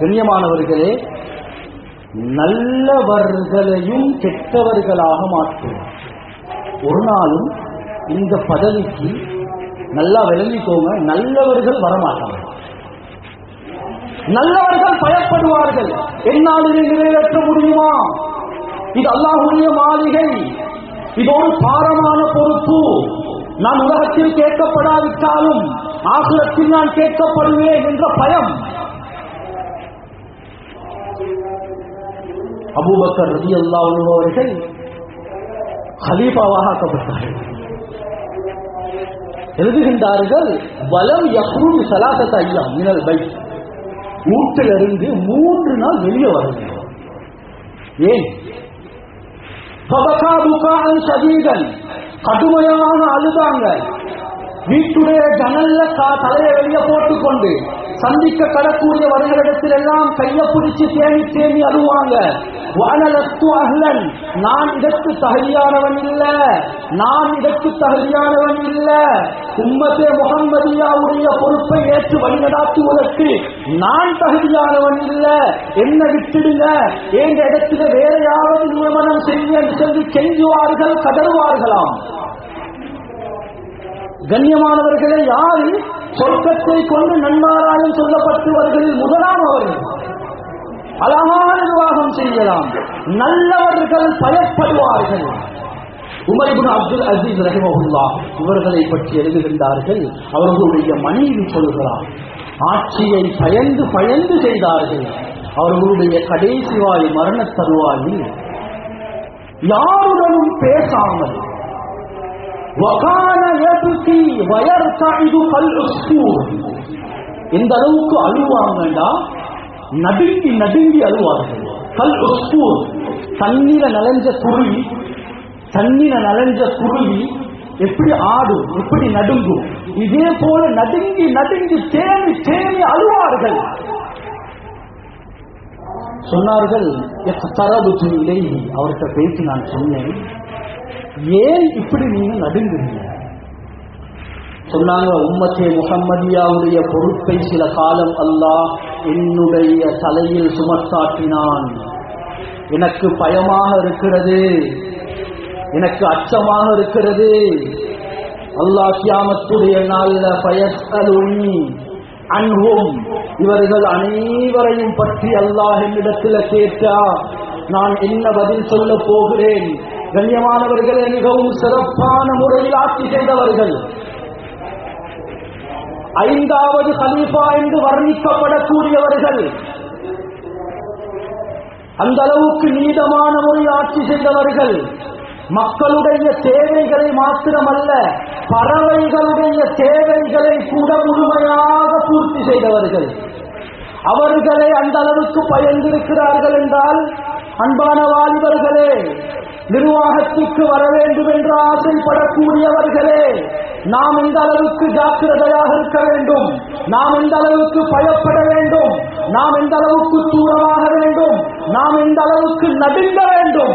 கண்ணியமானவர்களே, நல்லவர்களையும் கெட்டவர்களாக மாற்றுவார். ஒரு நாளும் இந்த பதவிக்கு நல்லா விளங்கிக்கோங்க, நல்லவர்கள் வரமாட்டாங்க. நல்லவர்கள் பயப்படுவார்கள். என்னால் இதை நிறைவேற்ற முடியுமா? இது அல்லாஹ்வுடைய மாளிகை, இது ஒரு பாரமான பொறுப்பு. நான் உலகத்தில் கேட்கப்படாவிட்டாலும் ஆகிரத்தில் நான் கேட்கப்படுவேன் என்ற பயம். அபூபக்கர் ரலியல்லாஹு அன்ஹு அவர்கள் கலீஃபாவாக ஆக்கப்பட்டார்கள். எழுதுகின்றார்கள், வலம் யஹ்ருஜு ஸலாஸத அய்யாம் மினல் பைத், வீட்டிலிருந்து 3 நாள் வெளியே வரவில்லை. ஏன்? ஃபபகா புகாஅன் ஷதீதன், கடுமையான அழுதாங்க. வீட்டுடைய ஜன்னல்ல தலையை வெளியே போட்டுக்கொண்டு சந்திக்க கடக்கூடிய வருகளிடத்தில் எல்லாம் கையை பிடிச்சு தேனி தேனி அழுவாங்க. வஅனலஸ்து அஹ்லன், நான் இதற்கு தகுதியானவன் இல்ல, நான் இதற்கு தகுதியானவன் இல்ல. உம்மத்தே முஹம்மதியாவுடைய பொறுப்பை ஏற்று வழிநடாத்துவதற்கு நான் தகுதியானவன் இல்ல, என்ன விட்டுடுங்க, எங்க இடத்துல வேற யாவது நியமனம் செய்ய என்று சொல்லி கெஞ்சுவார்கள், கதறுவார்களாம். கண்ணியமானவர்களே, யாரு சொர்க்கத்தை கொண்டு நன்மாராயம் சொல்லப்பட்டவர்களில் முதலாமவர்கள் அழகான நிர்வாகம் செய்யலாம். நல்லவர்கள் பயப்படுவார்கள். உமர் இப்னு அப்துல் அசீஸ் ரஹிமஹுல்லாஹ் இவர்களை பற்றி எழுதுகின்றார்கள். அவர்களுடைய மனைவி சொல்கிறார், ஆட்சியை பயந்து பயந்து செய்தார்கள். அவர்களுடைய கடைசி வாய் மரண தருவாயில் யாருடனும் பேசாமல் எந்த அளவுக்கு அழுவாங்கண்டா, நடுங்கி நடுங்கி அழுவார்கள். கல் உஸ்பூர், தண்ணீர நனைஞ்ச குருவி, தண்ணீர நனைஞ்ச குருவி எப்படி ஆடும், எப்படி நடுங்கும், இதே போல நடுங்கி நடுங்கி தேம்பி தேம்பி அழுவார்கள். சொன்னார்கள், அவர்கிட்ட பேசி நான் சொன்னேன், ஏன் இப்படி நீங்க நடுங்குறீங்க? சொன்னாங்க, உம்மத்தே முஹம்மதியாவுடைய பொறுப்பை சில காலம் அல்லாஹ் என்னுடைய தலையில் சுமத்தாட்டினான். எனக்கு பயமாக இருக்கிறது, எனக்கு அச்சமாக இருக்கிறது. அல்லாஹ் கியாமத்துடைய நாள்ல ஃபயஸ்அலுனி அன்ஹும், இவர்கள் அனைவரையும் பற்றி அல்லாஹ் என்னிடத்தில் கேட்டா நான் என்ன பதில் சொல்ல போகிறேன்? கண்ணியமானவர்களே, மிகவும் சிறப்பான முறையில் ஆட்சி செய்தவர்கள், 5வது கலீஃபா என்று வர்ணிக்கப்படக்கூடியவர்கள், அந்த அளவுக்கு நீதமான முறையில் ஆட்சி செய்தவர்கள், மக்களுடைய தேவைகளை மாத்திரமல்ல பறவைகளுடைய தேவைகளை கூட முழுமையாக பூர்த்தி செய்தவர்கள். அவர்களை அந்த அளவுக்கு பயந்திருக்கிறார்கள் என்றால், அன்பான வாலிபர்களே, நிர்வாகத்துக்கு வர வேண்டும் என்று ஆசைப்படக்கூடியவர்களே, நாம் இந்த அளவுக்கு ஜாக்கிரதையாக இருக்க வேண்டும், நாம் இந்த அளவுக்கு பயப்பட வேண்டும், நாம் இந்த அளவுக்கு தூரமாக வேண்டும், நாம் இந்த அளவுக்கு நடுங்க வேண்டும்.